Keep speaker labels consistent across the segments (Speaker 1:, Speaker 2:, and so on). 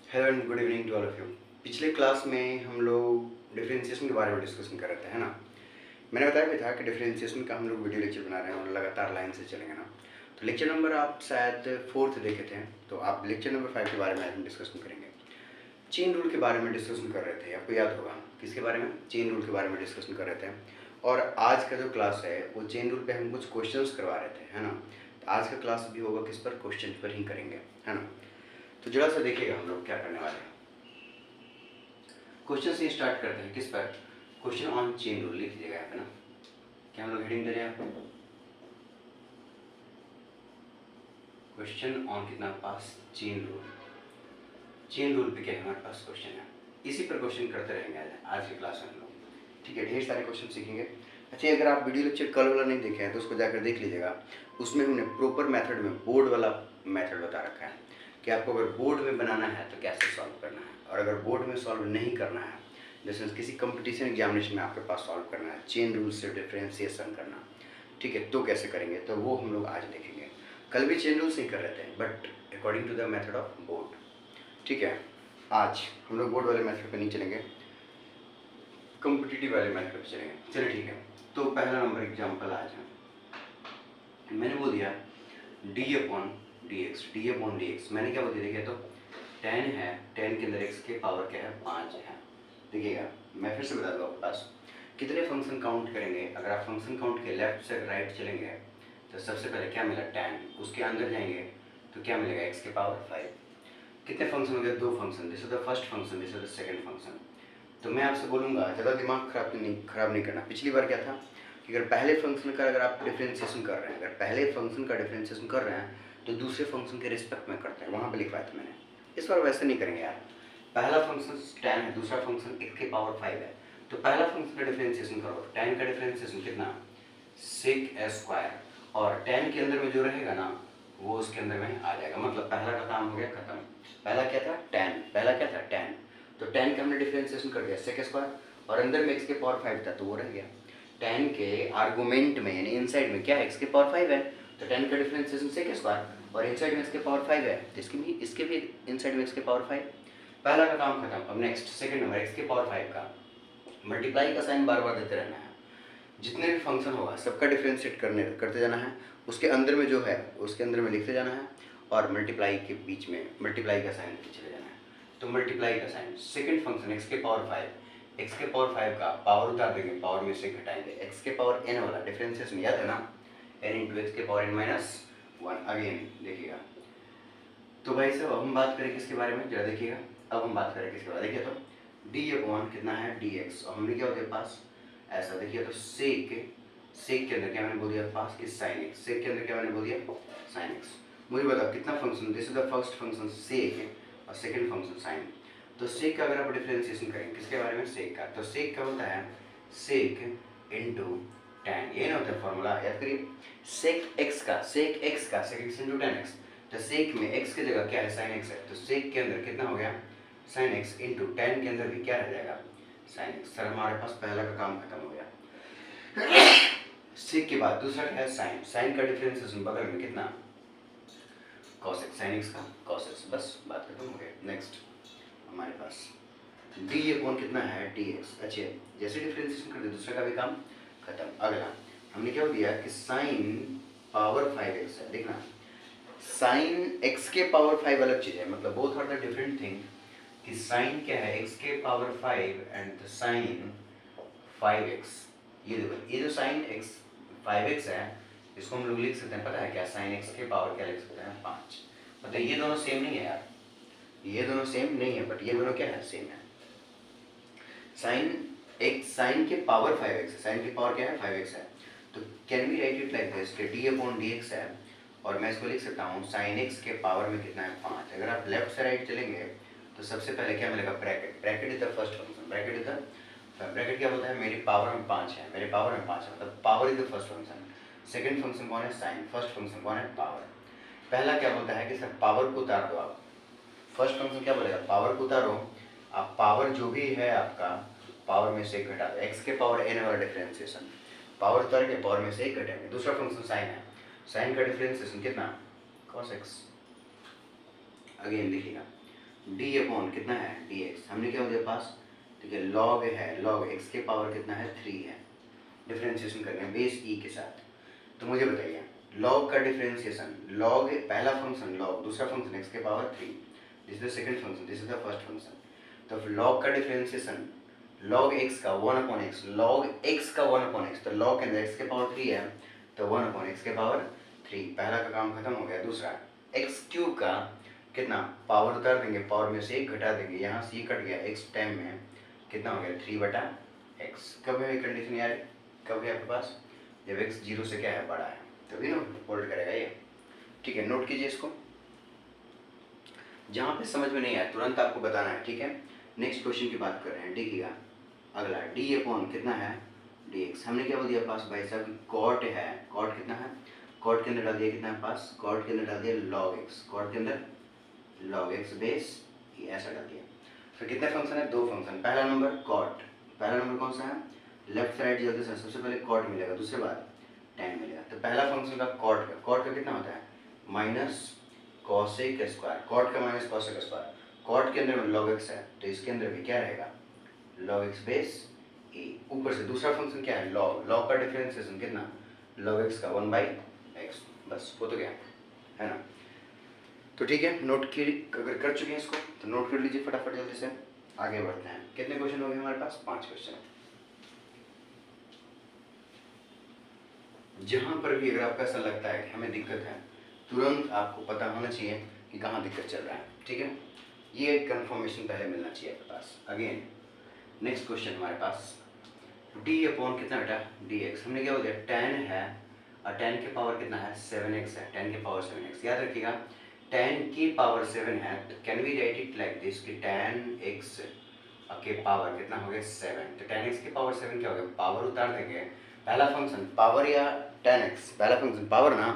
Speaker 1: Hello and good evening to all of you. पिछले class में हम लोग डिफरेंशिएशन के बारे में डिस्कशन कर रहे थे, है ना। मैंने बताया भी था कि डिफरेंशिएशन का हम लोग वीडियो लेक्चर बना रहे हैं और लगातार लाइन से चलेंगे ना। तो लेक्चर नंबर आप शायद 4 देखे थे, तो आप लेक्चर नंबर 5 के बारे में आज हम डिस्कशन करेंगे। चेन रूल के बारे में डिस्कशन कर रहे थे, आपको याद होगा किसके बारे में? चेन रूल के बारे में डिस्कशन कर रहे थे। और आज का जो क्लास है वो चेन रूल पे हम कुछ क्वेश्चंस करवा रहे थे, है ना। तो आज का क्लास भी होगा किस पर? क्वेश्चन पर ही करेंगे, है ना। तो जरा सा देखिएगा हम लोग क्या करने वाले हैं। क्वेश्चन से स्टार्ट करते हैं। किस पर? क्वेश्चन ऑन चेन रूल लिख दीजिएगा यहाँ पे ना। क्या हम लोग हेडिंग दे रहे हैं आपको? क्वेश्चन ऑन कितना पास? Chain rule. चेन रूल पे क्या हमारे पास क्वेश्चन है, इसी पर क्वेश्चन करते रहेंगे आज की क्लास में हम लोग। ठीक है, ढेर सारे क्वेश्चन सीखेंगे। अच्छा, अगर आप वीडियो लेक्चर कल वाला नहीं देखे हैं तो उसको जाकर देख लीजिएगा। उसमें हमने प्रॉपर मेथड में बोर्ड वाला मेथड बता रखा है कि आपको अगर बोर्ड में बनाना है तो कैसे सॉल्व करना है, और अगर बोर्ड में सॉल्व नहीं करना है, जैसे किसी कंपटीशन एग्जामिनेशन में आपके पास सॉल्व करना है, चेन रूल से डिफ्रेंसिएशन करना, ठीक है, तो कैसे करेंगे, तो वो हम लोग आज देखेंगे। कल भी चेन रूल्स ही कर रहे थे but according to the method of board. ठीक है, आज हम लोग बोर्ड वाले मेथड पे नहीं चलेंगे, कॉम्पिटिटिव वाले मेथड पे चलेंगे। चलिए ठीक है, तो पहला नंबर एग्जाम्पल आज है। मैंने बोल दिया डी अपॉन डी एक्स। मैंने क्या बोल दिया? देखिए तो 10 है, 10 के अंदर x के पावर क्या है? 5 है। देखिएगा मैं फिर से बता दूँ आपके पास कितने फंक्शन काउंट करेंगे। अगर आप फंक्शन काउंट के लेफ्ट से राइट चलेंगे तो सबसे पहले क्या मिला? 10। उसके अंदर जाएंगे तो क्या मिलेगा? x के पावर 5। कितने फंक्शन हो गए? 2 function. This is the first function, this is the second function. तो मैं आपसे बोलूँगा ज़्यादा दिमाग खराब नहीं करना। पिछली बार क्या था कि अगर पहले फंक्शन का अगर आप डिफ्रेंशिएशन कर रहे हैं, अगर पहले फंक्शन का डिफ्रेंशिएशन कर रहे हैं तो दूसरे फंक्शन के रिस्पेक्ट में करते हैं, वहाँ पे लिखवाया था मैंने। इस बार वैसे नहीं करेंगे यार। पहला फंक्शन 10 है, दूसरा फंक्शन x के पावर 5 है, तो पहला फंक्शन का डिफ्रेंशिएशन करो। 10 का डिफ्रेंशिएशन कितना? सेक स्क्वायर, और 10 के अंदर में जो रहेगा ना वो उसके अंदर में आ जाएगा। मतलब पहला का काम हो गया खत्म। पहला क्या था? 10। पहला क्या था? 10। तो 10 का हमने डिफ्रेंशिएशन कर दिया सेक स्क्वायर, और अंदर में x के पावर 5 था तो वो रह गया। 10 के आर्गुमेंट में यानी इनसाइड में क्या है? x के पावर 5 है, तो 10 का डिफ्रेंशिएशन सेक स्क्वायर, और इनसाइड में x के पावर 5 है तो इसके भी इनसाइड में x के पावर 5। पहला का काम खत्म। अब नेक्स्ट सेकंड नंबर x के पावर 5 का मल्टीप्लाई का साइन बार बार देते रहना है। जितने भी फंक्शन होगा सबका डिफ्रेंशिएट करते जाना है, उसके अंदर में जो है उसके अंदर में लिखते जाना है, और मल्टीप्लाई के बीच में मल्टीप्लाई का साइन लेके चले जाना है। तो मल्टीप्लाई का साइन सेकंड फंक्शन x के पावर 5, x के पावर 5 का पावर उतार देंगे, पावर में से घटाएंगे। x के पावर n वाला डिफरेंशिएशन याद है ना? n इंटू एक्स के पावर n माइनस 1। अगेन देखिएगा। तो भाई साहब अब हम बात करें किसके बारे में? जरा देखिएगा, अब हम बात करें किसके बारे में? देखिए तो डी अपॉन कितना है? dx, और हमने क्या होता है पास ऐसा। देखिए तो सेक के अंदर क्या मैंने बोल दिया? पास की साइन एक्स। सेक के अंदर क्या मैंने बोल दिया? Sine x. मुझे बताओ कितना function? This is the first function sec और सेकंड फंक्शन साइन। तो सेक का अगर आप डिफरेंशिएशन करें किसके बारे में? सेक का। तो सेक का होता है सेक इंटू tan। ये ना होता है फॉर्मूला, याद करिए। सेक एक्स का sec x into tan x. तो सेक में x की जगह क्या है? साइन एक्स है, तो सेक के अंदर कितना हो गया? साइन एक्स इंटू tan के अंदर भी क्या रह जाएगा? Sine x. सर हमारे पास पहला का काम खत्म हो गया। सेक के बाद दूसरा क्या है? साइन। साइन का डिफरेंशिएशन बगल में कितना? Cos x. साइन एक्स का कॉस एक्स। बस बात खत्म हो गई। नेक्स्ट हमारे पास डी अपॉन कितना है? D x. अच्छा, जैसे डिफरेंशिएशन करते दूसरे का भी काम खत्म। अगला हमने क्या दिया कि साइन पावर 5x है। देखना साइन x के पावर 5 अलग चीज है, मतलब both are the different thing. कि साइन क्या है? x के power 5 and the sign 5x। ये देखो, ये जो साइन x 5x है इसको हम लोग लिख सकते हैं, पता है क्या? साइन x के पावर क्या लिख सकते हैं? 5। मतलब ये दोनों सेम नहीं है यार, ये दोनों सेम नहीं है, बट ये दोनों क्या है? सेम है। साइन के पावर 5x है, साइन की पावर क्या है? 5x है। तो can we write it like this कि डी अपॉन डी एक्स है, और मैं इसको लिख सकता हूँ साइन एक्स के पावर में कितना है? 5। अगर आप लेफ्ट से राइट चलेंगे तो सबसे पहले क्या मिलेगा? Bracket. Bracket is the first function. Bracket क्या बोलता है? मेरी पावर में 5 है, मेरे पावर में 5 है, मतलब power is the first function. Second function कौन है? साइन। फर्स्ट फंक्शन कौन है? पावर। पहला क्या बोलता है कि सर पावर को उतार दो आप। फर्स्ट फंक्शन क्या बोलेगा? पावर को उतारो आप, पावर जो भी है आपका पावर में से एक घटा दो। एक्स के पावर n वाला डिफरेंशिएशन, पावर उतार के पावर में से एक घटाएंगे। दूसरा फंक्शन साइन है, साइन का डिफरेंशिएशन कितना? cos x। अगेन देखिएगा, डी अपॉन कितना है डी एक्स, हमने क्या हो दिया पास, ठीक है लॉग है, लॉग एक्स के पावर कितना है 3 है, डिफ्रेंशिएशन करना है बेस ई के साथ। तो मुझे बताइए लॉग का डिफ्रेंशिएशन, लॉग पहला फंक्शन लॉग, दूसरा फंक्शन एक्स के power 3, this is the second function, this is the first function. तो लॉग का डिफ्रेंशिएशन लॉग एक्स का 1 अपॉन एक्स, लॉग एक्स का 1 अपॉन एक्स, तो लॉग के अंदर एक्स के पावर 3 है तो 1 अपॉन एक्स के पावर 3, पहला का काम खत्म हो गया। दूसरा एक्स क्यूब का कितना पावर उतार देंगे, पावर में से एक घटा देंगे, यहाँ से ये कट गया, एक्स टाइम में कितना हो गया 3 बटा एक्स। कब है कंडीशन यार, कब है आपके पास, जब एक्स 0 से क्या है बड़ा है, तभी ना होल्ड करेगा ये। ठीक है नोट कीजिए इसको, जहाँ पे समझ में नहीं आया तुरंत आपको बताना है, ठीक है। नेक्स्ट क्वेश्चन की बात कर रहे हैं, देखिएगा अगला डी अपॉन कितना है डी एक्स, हमने क्या बोल दिया पास भाई साहब कॉट है, कॉट कितना है, कॉट के अंदर डाल दिया कितना है पास, कॉट के अंदर डाल दिया लॉग एक्स, कॉट के अंदर लॉग एक्स बेस ये ऐसा डाल दिया। फिर कितने फंक्शन है, दो फंक्शन, पहला नंबर कॉट, पहला नंबर कौन सा है, लेफ्ट साइड जल्दी से सबसे पहले कॉट मिलेगा, दूसरे बाद tan मिलेगा। तो पहला फंक्शन का कॉट का कितना होता है माइनस कॉसेक स्क्वायर, कॉट का माइनस कॉसेक स्क्वायर, कॉट के अंदर में log x है तो इसके अंदर भी क्या रहेगा log x बेस ए। ऊपर से दूसरा फंक्शन क्या है log, log का डिफरेंशिएशन कितना log x का 1/x, बस वो तो क्या है ना। तो ठीक है नोट की अगर कर चुके हैं इसको तो नोट कर लीजिए फटाफट, जल्दी से आगे बढ़ते हैं। कितने क्वेश्चन हो गए हमारे पास, 5 क्वेश्चन। जहाँ पर भी अगर आपको ऐसा लगता है कि हमें दिक्कत है, तुरंत आपको पता होना चाहिए कि कहाँ दिक्कत चल रहा है, ठीक है। ये कंफर्मेशन पहले मिलना चाहिए आपके पास। अगेन नेक्स्ट क्वेश्चन हमारे पास डी अपॉन कितना बेटा डी एक्स, हमने क्या हो गया tan है और tan के पावर कितना है 7x है, tan के पावर 7x, याद रखिएगा tan की पावर 7 है तो can we write it like this कि tan x के पावर कितना हो गया 7, तो tan x की पावर 7 क्या हो गया, पावर उतार देंगे, पहला फंक्शन पावर या tan x, पहला फंक्शन पावर ना,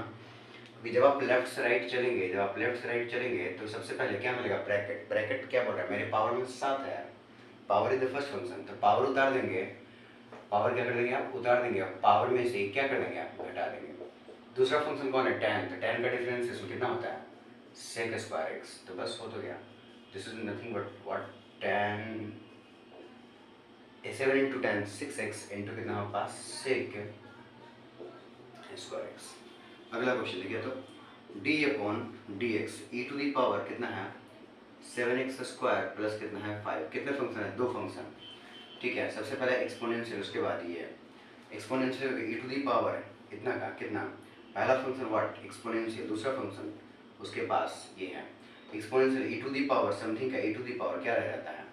Speaker 1: क्योंकि जब आप लेफ्ट से राइट चलेंगे, जब आप लेफ्ट से राइट चलेंगे तो सबसे पहले क्या मिलेगा ब्रैकेट, ब्रैकेट क्या बोल रहा है मेरे पावर में 7 है, power is the first function, तो पावर उतार देंगे, पावर क्या कर देंगे आप उतार देंगे, पावर में से क्या कर देंगे आप घटा देंगे। दूसरा फंक्शन कौन है tan, तो tan का डिफरेंशिएशन कितना होता है sec स्क्वायर x, तो बस हो तो गया, this is nothing but what tan 7 into tan 6x into कितना हमारे पास sec स्क्वायर x। अगला क्वेश्चन देखिए तो d upon d x e to the power कितना है 7x स्क्वायर प्लस कितना है 5, कितने फंक्शन है, दो फंक्शन, ठीक है। सबसे पहले एक्सपोनेंशियल, उसके बाद ये exponential e to the power इतना का कितना, पहला फंक्शन व्हाट एक्सपोनेंशियल, दूसरा फंक्शन उसके पास ये है exponential e to the power something का ई टू दी पावर क्या रह जाता है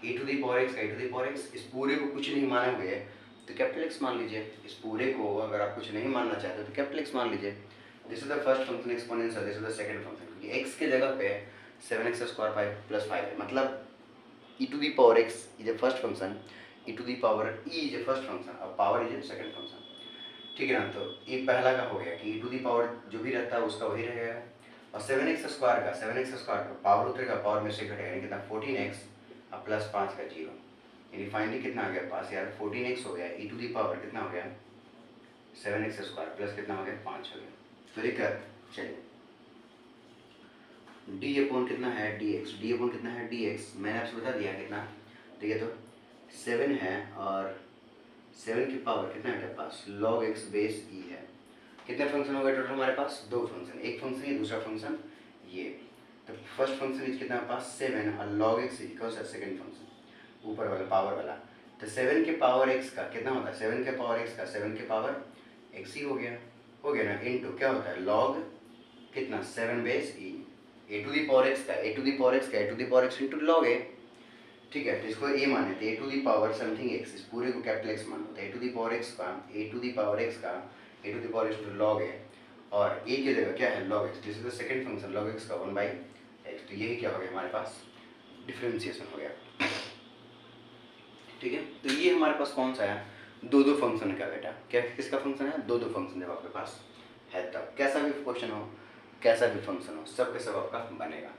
Speaker 1: e to the power x का e to the power x, इस पूरे को कुछ नहीं माने हुए तो कैपिटल एक्स मान लीजिए, इस पूरे को अगर आप कुछ नहीं मानना चाहते तो कैपिटल एक्स मान लीजिए। This is the first function exponential, this is the second function, क्योंकि एक्स के जगह पे 7x स्क्वायर 5 प्लस 5 है, मतलब e to the power x is a first function, e to the power e is a first function और power is a second function, ठीक है ना। तो ये पहला का हो गया कि e टू दी पावर जो भी रहता है उसका वही रहेगा, और 7x स्क्वायर का पावर उतरेगा, पावर में से घटेगा, यानी कितना 14x अब प्लस 5 का 0, यानी फाइनली कितना आ गया पास यार 14x हो गया, e टू दी पावर कितना हो गया 7x स्क्वायर प्लस कितना हो गया 5 हो गया। तो दिक्कत चलिए d अपॉन कितना है dx, d अपॉन कितना है dx मैंने आपसे बता दिया कितना, ठीक है। तो 7 है और 7 की पावर कितना है पास log x बेस e है, कितने फंक्शन हो गए टोटल हमारे पास, दो फंक्शन, एक फंक्शन ये दूसरा फंक्शन ये, तो फर्स्ट फंक्शन इज कितना पास 7 और log x इक्वल्स है सेकंड फंक्शन ऊपर वाला पावर वाला, तो 7 के पावर x का कितना होता है 7 के पावर x का 7 के पावर x ही हो गया ना, इनटू क्या होता है log कितना 7 base e, a to the power x का a to the power x का a to the power x into log a, ठीक है। तो इसको a माने तो a to the power something x, इस पूरे को कैपिटल x मानो, तो a to the power x का a to the power x का a to the power x to log a, और a की जगह क्या है log x, this is the second function log x का 1/x, तो यही क्या हो गया हमारे पास डिफरेंशिएशन हो गया, ठीक है। तो ये हमारे पास कौन सा है, दो दो फंक्शन का बेटा, क्या किसका फंक्शन है, दो दो फंक्शन जब आपके पास है तब, कैसा भी क्वेश्चन हो कैसा भी फंक्शन हो सब के सब आपका बनेगा।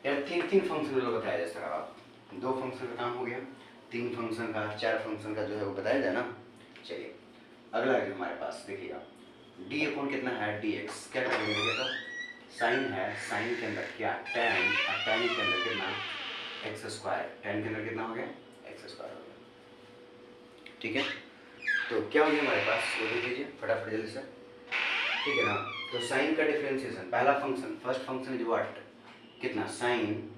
Speaker 1: यार तीन तीन फंक्शन जो बताया जा सका, आप दो फंक्शन का काम हो गया, तीन फंक्शन का चार फंक्शन का जो है वो बताया जाए ना। चलिए अगला है हमारे पास देखिएगा d अपॉन कितना है dx, क्या करेंगे देखिए तो साइन है, साइन के अंदर क्या tan, और tan के अंदर कितना एक्स स्क्वायर, tan के अंदर कितना हो गया एक्स स्क्वायर हो गया। ठीक है, तो क्या हो गया हमारे पास, वो देख लीजिए फटाफट जल्दी से। ठीक है ना, तो साइन का डिफरेंशिएशन, पहला function, first function is what, कितना sine,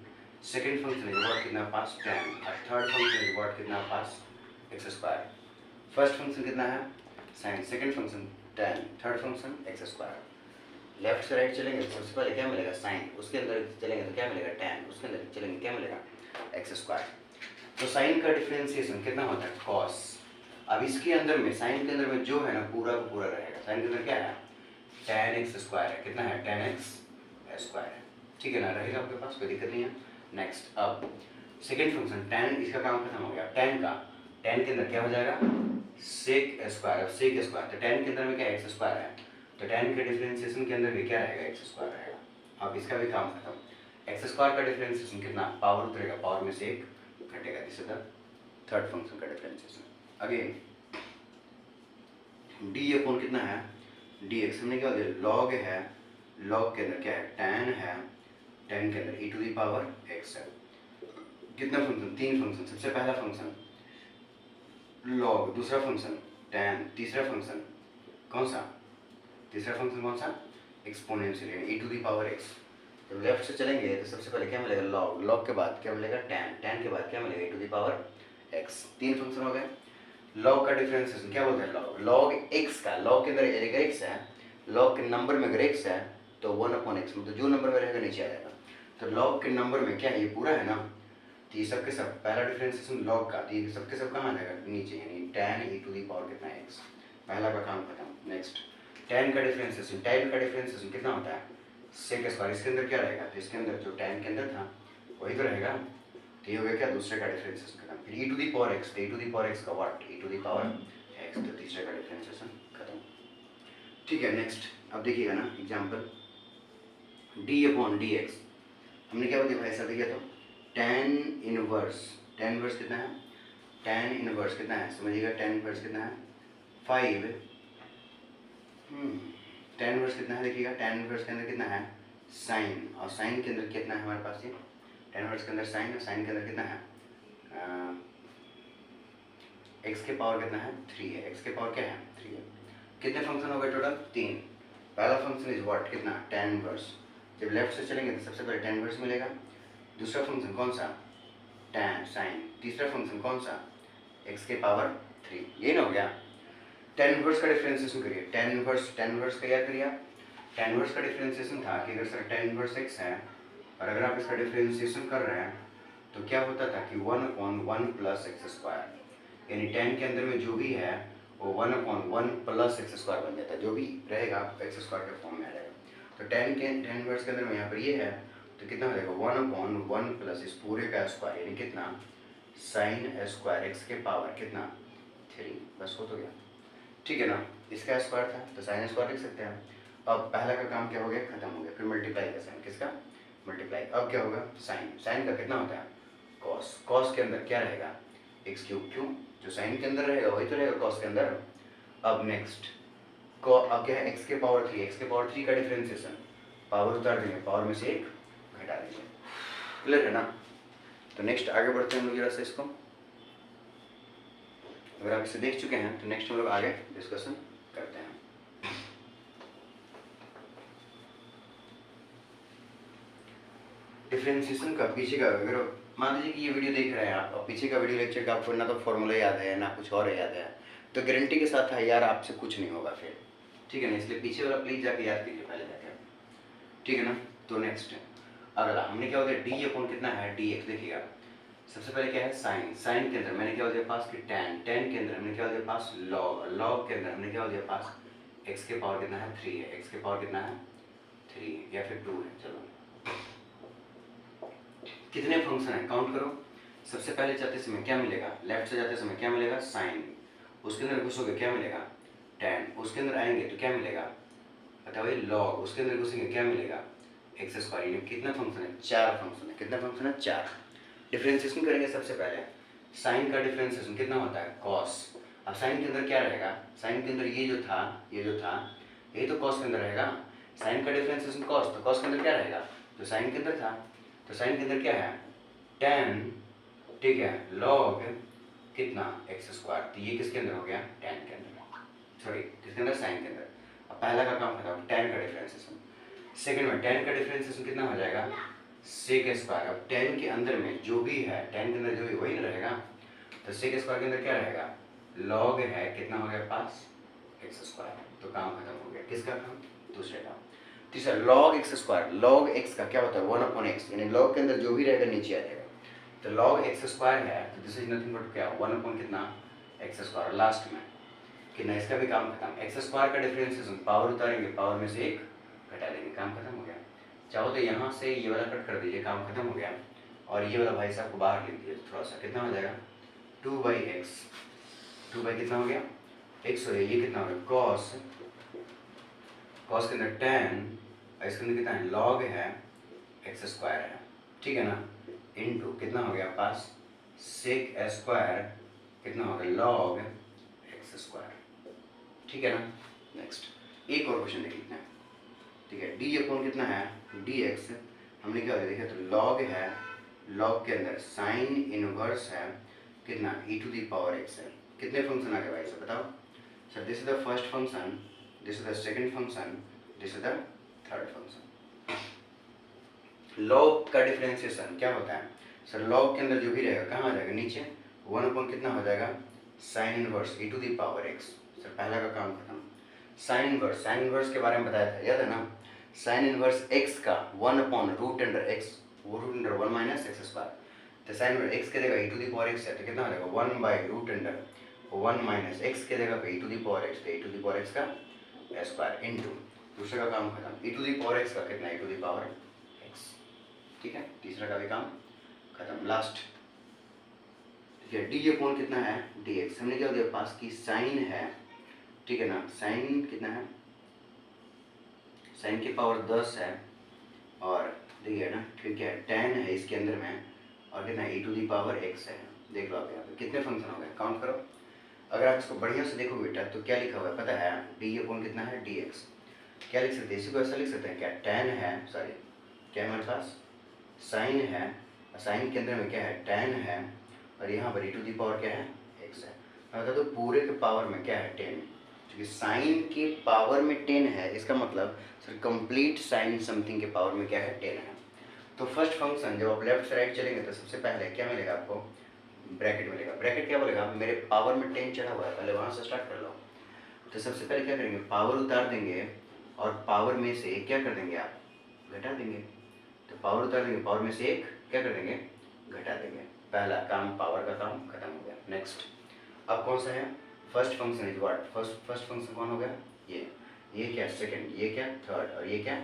Speaker 1: second function is what, कितना पास tan, और थर्ड फंक्शन इज व्हाट, कितना पास एक्स स्क्वायर। फर्स्ट फंक्शन कितना है sine, second function tan, third function x square. Left से राइट चलेंगे तो सबसे पहले क्या मिलेगा साइन, उसके अंदर चलेंगे तो क्या मिलेगा tan, उसके अंदर चलेंगे क्या मिलेगा एक्स स्क्वायर। तो साइन का डिफरेंशिएशन कितना होता है cos। अब इसके अंदर में, साइन के अंदर में जो है ना पूरा का पूरा रहेगा, साइन के अंदर क्या है tan x स्क्वायर है, कितना है tan x स्क्वायर है। ठीक है ना, रहेगा आपके पास, कोई दिक्कत नहीं है। नेक्स्ट, अब सेकेंड फंक्शन tan, इसका काम खत्म हो गया, tan का, tan के अंदर क्या हो जाएगा सेक स्क्वायर, अब सेक स्क्वायर, तो tan के अंदर में क्या एक्स स्क्वायर है, तो tan के डिफरेंशिएशन के अंदर भी क्या रहेगा एक्स स्क्वायर रहेगा। अब इसका भी काम खत्म, एक्स स्क्वायर का डिफरेंशिएशन कितना, पावर उतरेगा, पावर में से एक घटेगा, this is the third function का डिफरेंशिएशन। अगेन डी अपॉन कितना है डी एक्स, हमने क्या दिया लॉग है, लॉग के अंदर क्या है tan है, tan के अंदर e to the power x है। कितना फंक्शन, तीन फंक्शन, सबसे पहला फंक्शन लॉग, दूसरा फंक्शन tan, तीसरा फंक्शन कौन सा, तीसरा फंक्शन कौन सा एक्सपोनेंशियल यानी e to the power x। जब लेफ्ट से चलेंगे तो सबसे पहले क्या मिलेगा लॉग, लॉग के बाद क्या मिलेगा tan, tan के बाद क्या मिलेगा e to the power x। तीन फंक्शन हो गए। लॉग का डिफरेंशिएशन क्या बोलते हैं लॉग, लॉग x का, लॉग के अंदर अगर x है, लॉग के नंबर में अगर x है तो 1/x, मतलब जो नंबर में रहेगा नीचे आ जाएगा। तो लॉग के नंबर में क्या है ये पूरा है ना, तो ये सब के सब, पहला डिफरेंशिएशन लॉग का, तो ये सब के सब कहाँ आ जाएगा नीचे, यानी tan e to the power कितना है x, पहला का काम खत्म। नेक्स्ट tan का डिफरेंशिएशन, tan का डिफरेंशिएशन कितना होता है सेक स्क्वायर, इसके अंदर क्या रहेगा, तो इसके अंदर जो tan के अंदर था वही तो रहेगा, तो ये हो गया क्या दूसरे का डिफरेंशिएशन खत्म। फिर e to the power x, तो e to the power x का what e to the power x, तो तीसरे का डिफरेंशिएशन खत्म। ठीक है, नेक्स्ट अब देखिएगा ना एग्जांपल d अपॉन dx, हमने क्या बताया भाई साहब, देखिए तो tan इनवर्स, tan इनवर्स कितना है, tan इनवर्स कितना है समझिएगा, tan इनवर्स कितना है 5, tan इनवर्स कितना है देखिएगा, tan इनवर्स के अंदर कितना है साइन, और साइन के अंदर कितना है हमारे पास ये tan इनवर्स के अंदर साइन, और साइन के अंदर कितना है x के पावर कितना है 3 है, x के पावर क्या है 3 है। कितने फंक्शन हो गए टोटल, तीन। पहला फंक्शन इज व्हाट, कितना tan इनवर्स, जब लेफ्ट से चलेंगे तो सबसे पहले tan इनवर्स मिलेगा। दूसरा फंक्शन कौन सा tan साइन, तीसरा फंक्शन कौन सा x के पावर 3, ये ना हो गया। tan इनवर्स का डिफरेंशिएशन करिए, tan इनवर्स का याद करिए आप, tan इनवर्स का डिफरेंशिएशन था कि अगर सर tan इनवर्स x है और अगर आप इसका डिफरेंशिएशन कर रहे हैं तो क्या होता था कि 1/1 प्लस एक्स स्क्वायर, यानी tan के अंदर में जो भी है वो 1/1 प्लस एक्स स्क्वायर बन जाता है, जो भी रहेगा एक्स स्क्वायर के फॉर्म में आ जाएगा। तो tan इनवर्स के अंदर में यहाँ पर ये है तो कितना हो जाएगा 1/1 प्लस इस पूरे का स्क्वायर, यानी कितना साइन स्क्वायर एक्स के पावर कितना 3, बस हो तो गया। ठीक है ना, इसका स्क्वायर था तो साइन स्क्वायर लिख सकते हैं। अब पहला का काम क्या हो गया खत्म हो गया, फिर मल्टीप्लाई का साइन, किसका मल्टीप्लाई। अब क्या होगा साइन, साइन का कितना होता है कॉस, कॉस के अंदर क्या रहेगा एक्स क्यूब, क्यों जो साइन के अंदर रहेगा वही तो रहेगा कॉस के अंदर। अब नेक्स्ट अब क्या है एक्स के पावर 3, एक्स के पावर 3 का डिफरेंशिएशन, पावर उतार देंगे, पावर में से एक घटा देंगे, क्लियर है ना। तो नेक्स्ट आगे बढ़ते हैं हम लोग जरा से इसको, अगर आप इसे देख चुके हैं तो नेक्स्ट हम लोग आगे डिस्कशन करते हैं। डिफरेंशिएशन का पीछे का, अगर मान लीजिए कि ये वीडियो देख रहे हैं आप और पीछे का वीडियो लेक्चर का आपको ना तो फॉर्मूला याद है ना कुछ और याद है, तो गारंटी के साथ है यार आपसे कुछ नहीं होगा फिर, ठीक है ना, इसलिए पीछे वाला प्लीज जाके याद कीजिए पहले जाके, ठीक है ना। तो नेक्स्ट अगला हमने क्या हो गया डी अपॉन कितना है डी एक्स, देखिएगा सबसे पहले क्या है साइन, साइन के अंदर मैंने क्या हो दिया पास कि tan, tan के अंदर हमने क्या हो दिया पास लॉग, लॉग के अंदर हमने क्या हो दिया पास x के पावर कितना है 3 है, x के पावर कितना है 3 या फिर 2 है, चलो कितने फंक्शन है काउंट करो। सबसे पहले जाते समय क्या मिलेगा, लेफ्ट से जाते समय क्या मिलेगा साइन, उसके अंदर घुसोगे क्या मिलेगा tan, उसके अंदर आएंगे तो क्या मिलेगा अतः वही लॉग, उसके अंदर घुसेंगे क्या मिलेगा एक्स स्क्वायर, यानी कितना फंक्शन है 4 फंक्शन है, कितना फंक्शन है 4। डिफरेंशिएशन करेंगे सबसे पहले, साइन का डिफरेंशिएशन कितना होता है कॉस। अब साइन के अंदर क्या रहेगा, साइन के अंदर ये जो था यही तो कॉस के अंदर रहेगा, साइन का डिफरेंशिएशन कॉस, तो कॉस के अंदर क्या रहेगा, तो साइन के अंदर था, तो साइन के अंदर क्या है tan, ठीक है, log कितना एक्स स्क्वायर, तो ये किसके अंदर हो गया tan के अंदर, सॉरी किसके अंदर साइन के अंदर। अब पहला का काम खत्म, tan का डिफरेंशिएशन। सेकंड में tan का डिफरेंशिएशन कितना हो जाएगा sec स्क्वायर। अब tan के अंदर में जो भी है, tan के अंदर जो भी वही रहेगा, तो sec स्क्वायर के अंदर क्या रहेगा log है कितना हो गया पास एक्स स्क्वायर, तो काम खत्म हो गया। किसका काम, दूसरे का। तीसरा log x square, log x का क्या होता है 1/x, यानी log के अंदर जो भी रहेगा नीचे आ जाएगा, तो log एक्स स्क्वायर है, तो दिस इज नथिंग बट क्या 1/ कितना एक्स स्क्वायर, लास्ट में कितना, इसका भी काम खत्म। एक्स स्क्वायर का डिफरेंशिएशन पावर उतारेंगे, पावर में से एक घटा देंगे, काम खत्म हो गया। चाहो तो यहाँ से ये वाला कट कर दीजिए, काम खत्म हो गया, और ये वाला भाई साहब को बाहर लिख दीजिए थोड़ा सा, कितना हो जाएगा 2/x, 2 कितना हो गया x, हो गया ये कितना हो गया cos, cos के अंदर tan, और इसके अंदर कितना है log है एक्स स्क्वायर है, ठीक है ना, इनटू कितना हो गया पास sec स्क्वायर कितना हो गया log एक्स स्क्वायर, ठीक है ना। नेक्स्ट एक और क्वेश्चन देख लेते हैं, ठीक है, डी अपॉन कितना है dx, हमने क्या देखा, तो log है, log के अंदर साइन इनवर्स है कितना e⁻x है। कितने फंक्शन आ गए भाई साहब बताओ sir, this is the first function, this is the second function, this is the third function. log का डिफरेंशिएशन क्या होता है सर, log के अंदर जो भी रहेगा कहाँ आ जाएगा नीचे, 1 कितना हो जाएगा साइन इनवर्स e⁻x, सर पहला का काम खत्म। साइन इनवर्स, साइन इनवर्स के बारे में बताया था, याद है ना, साइन इनवर्स x का 1/√x, वो √1 - x स्क्वायर, तो साइन इनवर्स x के जगह e⁻x है, तो कितना हो जाएगा 1/√1 - x के जगह पे e⁻x, तो e⁻x का स्क्वायर इनटू दूसरे का काम खत्म, e⁻x का कितना e⁻x, ठीक है, तीसरा का भी काम खत्म। लास्ट ठीक है, डी अपॉन कितना है dx, हमने क्या दिया पास की साइन है, ठीक है ना, साइन कितना है, साइन की पावर 10 है, और देखिए ना ठीक है tan है इसके अंदर में, और कितना e⁻x है, देख लो आप यहाँ पे कितने फंक्शन हो गए, काउंट करो। अगर आप इसको बढ़िया से देखो बेटा तो क्या लिखा हुआ है पता है, डी अपॉन कितना है dx, क्या लिख सकते हैं इसी को, ऐसा लिख सकते हैं क्या, tan है, सॉरी क्या है हमारे पास साइन है, साइन के अंदर में क्या है tan है, और यहाँ पर e⁻ क्या है x है, बता दो पूरे के पावर में क्या है 10, क्योंकि साइन के पावर में 10 है, इसका मतलब सर कंप्लीट साइन समथिंग के पावर में क्या है 10 है। तो फर्स्ट फंक्शन जब आप लेफ्ट से राइट चलेंगे तो सबसे पहले क्या मिलेगा आपको, ब्रैकेट मिलेगा, ब्रैकेट क्या बोलेगा मेरे पावर में 10 चढ़ा हुआ है, पहले वहाँ से स्टार्ट कर लो। तो सबसे पहले क्या करेंगे पावर उतार देंगे, और पावर में से क्या कर देंगे आप घटा देंगे, तो पावर उतार देंगे, पावर में से एक क्या कर देंगे घटा देंगे, पहला काम पावर का काम खत्म हो गया। नेक्स्ट अब कौन सा है, first function is what, first function कौन हो गया ये क्या सेकंड, ये क्या थर्ड, और ये क्या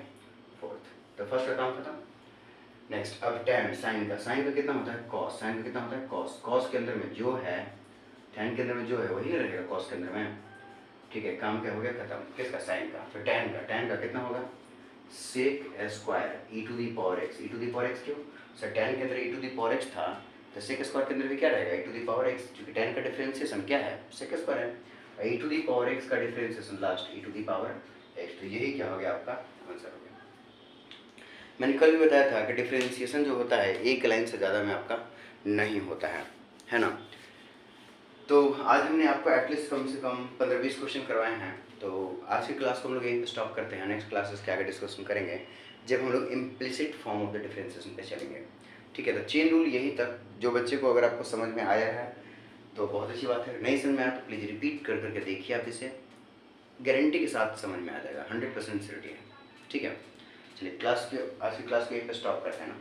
Speaker 1: फोर्थ, तो फर्स्ट का काम खत्म। नेक्स्ट अब tan, साइन का कितना होता है cos, साइन का कितना होता है cos, cos के अंदर में जो है tan के अंदर में जो है वही रहेगा cos के अंदर में, ठीक है, काम क्या हो गया खत्म, किसका साइन का, फिर tan का कितना होगा sec स्क्वायर e⁻x क्यों सर, tan के अंदर e⁻x था, तो sec स्क्वायर के अंदर भी क्या रहेगा e⁻x, क्योंकि tan का डिफरेंशिएशन क्या है sec स्क्वायर है, e⁻x का डिफरेंशिएशन लास्ट e⁻x, तो यही क्या हो गया आपका आंसर हो गया। मैंने कल भी बताया था कि डिफरेंशिएशन जो होता है एक लाइन से ज़्यादा में आपका नहीं होता है ना। तो आज हमने आपको एटलीस्ट कम से कम 15-20 क्वेश्चन करवाए हैं, तो आज की क्लास को हम लोग यहीं पे स्टॉप करते हैं, नेक्स्ट क्लासेस के आगे डिस्कशन करेंगे जब हम लोग implicit form of the differentiation पे चलेंगे, ठीक है। तो चेन रूल यहीं तक, जो बच्चे को अगर आपको समझ में आया है तो बहुत अच्छी बात है, नहीं समझ में आया तो प्लीज़ रिपीट कर करके देखिए, आप इसे गारंटी के साथ समझ में आ जाएगा, 100% श्योरिटी है, ठीक है। चलिए क्लास के आज की क्लास को यहीं पर स्टॉप करते हैं ना।